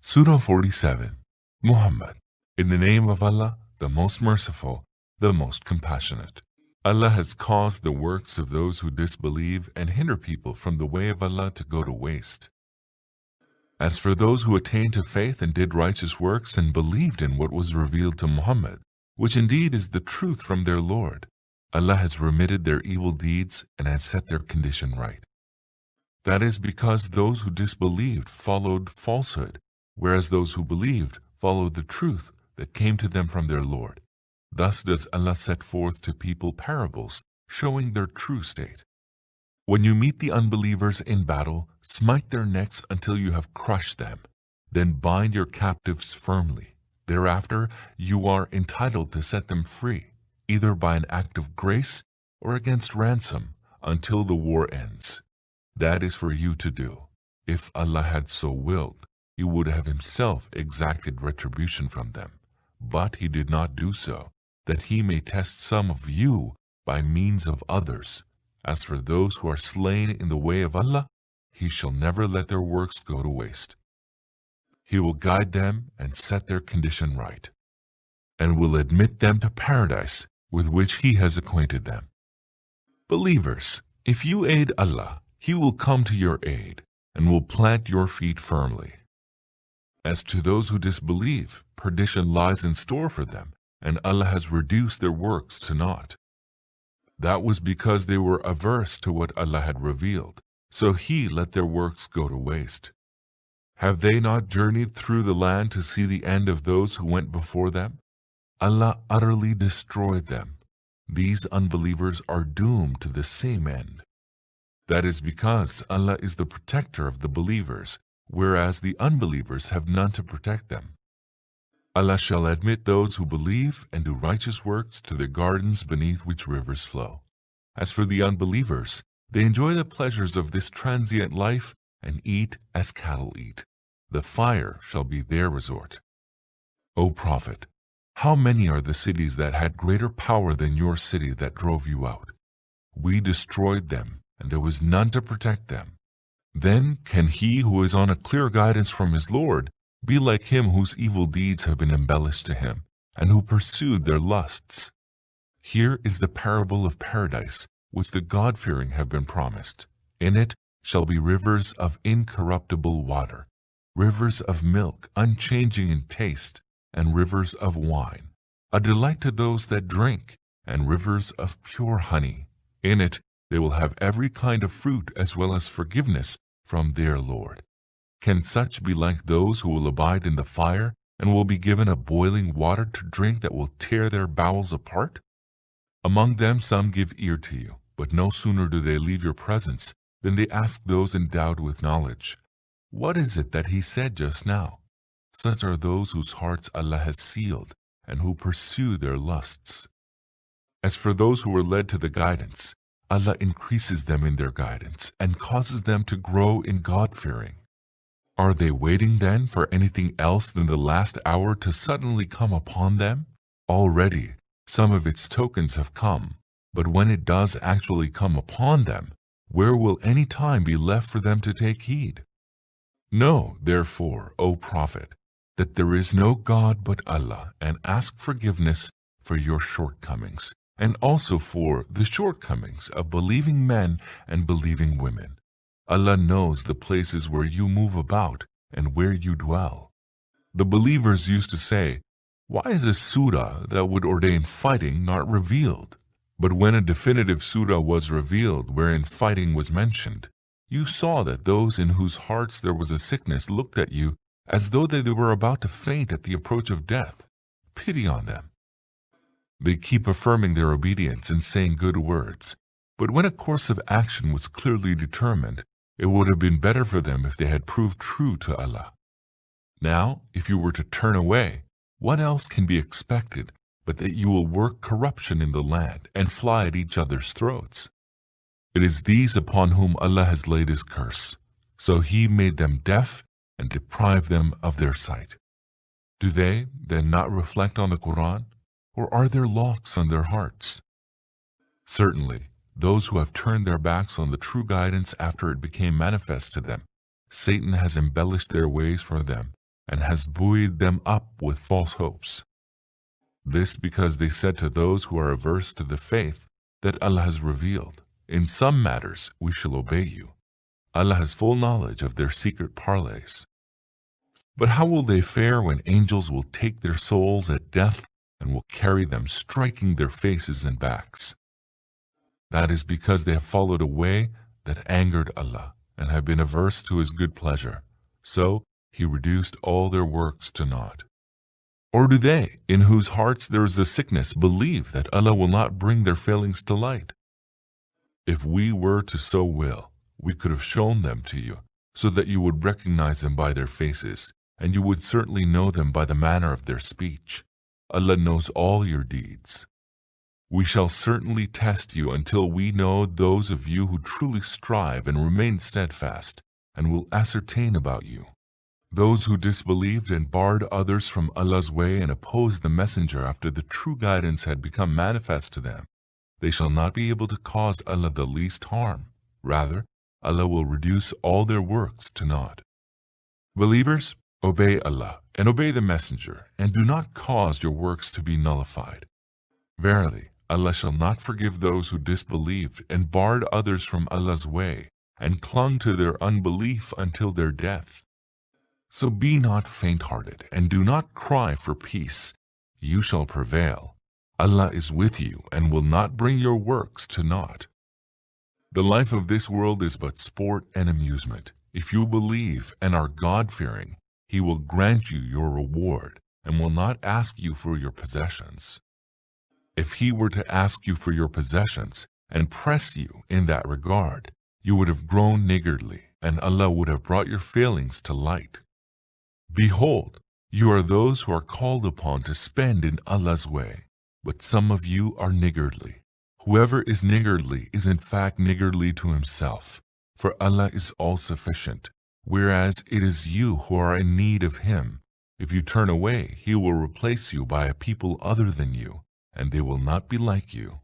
Surah 47. Muhammad, in the name of Allah, the most merciful, the most compassionate. Allah has caused the works of those who disbelieve and hinder people from the way of Allah to go to waste. As for those who attained to faith and did righteous works and believed in what was revealed to Muhammad, which indeed is the truth from their Lord, Allah has remitted their evil deeds and has set their condition right. That is because those who disbelieved followed falsehood, whereas those who believed followed the truth that came to them from their Lord. Thus does Allah set forth to people parables showing their true state. When you meet the unbelievers in battle, smite their necks until you have crushed them. Then bind your captives firmly. Thereafter, you are entitled to set them free, either by an act of grace or against ransom, until the war ends. That is for you to do. If Allah had so willed, He would have Himself exacted retribution from them. But He did not do so, that He may test some of you by means of others. As for those who are slain in the way of Allah, He shall never let their works go to waste. He will guide them and set their condition right, and will admit them to paradise with which He has acquainted them. Believers, if you aid Allah, He will come to your aid and will plant your feet firmly. As to those who disbelieve, perdition lies in store for them, and Allah has reduced their works to naught. That was because they were averse to what Allah had revealed, so He let their works go to waste. Have they not journeyed through the land to see the end of those who went before them? Allah utterly destroyed them. These unbelievers are doomed to the same end. That is because Allah is the protector of the believers, whereas the unbelievers have none to protect them. Allah shall admit those who believe and do righteous works to the gardens beneath which rivers flow. As for the unbelievers, they enjoy the pleasures of this transient life and eat as cattle eat. The fire shall be their resort. O Prophet, how many are the cities that had greater power than your city that drove you out? We destroyed them, and there was none to protect them. Then can he who is on a clear guidance from his Lord be like him whose evil deeds have been embellished to him, and who pursued their lusts? Here is the parable of paradise, which the God-fearing have been promised. In it shall be rivers of incorruptible water, rivers of milk unchanging in taste, and rivers of wine, a delight to those that drink, and rivers of pure honey. In it they will have every kind of fruit as well as forgiveness from their Lord. Can such be like those who will abide in the fire and will be given a boiling water to drink that will tear their bowels apart? Among them some give ear to you, but no sooner do they leave your presence than they ask those endowed with knowledge, "What is it that he said just now?" Such are those whose hearts Allah has sealed and who pursue their lusts. As for those who are led to the guidance, Allah increases them in their guidance and causes them to grow in God-fearing. Are they waiting then for anything else than the last hour to suddenly come upon them? Already some of its tokens have come, but when it does actually come upon them, where will any time be left for them to take heed? Know, therefore, O Prophet, that there is no God but Allah, and ask forgiveness for your shortcomings, and also for the shortcomings of believing men and believing women. Allah knows the places where you move about and where you dwell. The believers used to say, "Why is a surah that would ordain fighting not revealed?" But when a definitive surah was revealed wherein fighting was mentioned, you saw that those in whose hearts there was a sickness looked at you as though they were about to faint at the approach of death. Pity on them. They keep affirming their obedience and saying good words, but when a course of action was clearly determined, it would have been better for them if they had proved true to Allah. Now, if you were to turn away, what else can be expected but that you will work corruption in the land and fly at each other's throats? It is these upon whom Allah has laid His curse, so He made them deaf and deprived them of their sight. Do they then not reflect on the Quran, or are there locks on their hearts? Certainly, those who have turned their backs on the true guidance after it became manifest to them, Satan has embellished their ways for them and has buoyed them up with false hopes. This because they said to those who are averse to the faith that Allah has revealed, "In some matters we shall obey you." Allah has full knowledge of their secret parleys. But how will they fare when angels will take their souls at death and will carry them, striking their faces and backs? That is because they have followed a way that angered Allah and have been averse to His good pleasure. So He reduced all their works to naught. Or do they, in whose hearts there is a sickness, believe that Allah will not bring their failings to light? If we were to so will, we could have shown them to you, so that you would recognize them by their faces, and you would certainly know them by the manner of their speech. Allah knows all your deeds. We shall certainly test you until we know those of you who truly strive and remain steadfast, and will ascertain about you. Those who disbelieved and barred others from Allah's way and opposed the Messenger after the true guidance had become manifest to them, they shall not be able to cause Allah the least harm. Rather, Allah will reduce all their works to naught. Believers, obey Allah and obey the Messenger, and do not cause your works to be nullified. Verily, Allah shall not forgive those who disbelieved and barred others from Allah's way and clung to their unbelief until their death. So be not faint-hearted and do not cry for peace. You shall prevail. Allah is with you and will not bring your works to naught. The life of this world is but sport and amusement. If you believe and are God-fearing, He will grant you your reward and will not ask you for your possessions. If He were to ask you for your possessions and press you in that regard, you would have grown niggardly, and Allah would have brought your failings to light. Behold, you are those who are called upon to spend in Allah's way, but some of you are niggardly. Whoever is niggardly is in fact niggardly to himself, for Allah is all-sufficient, whereas it is you who are in need of Him. If you turn away, He will replace you by a people other than you, and they will not be like you.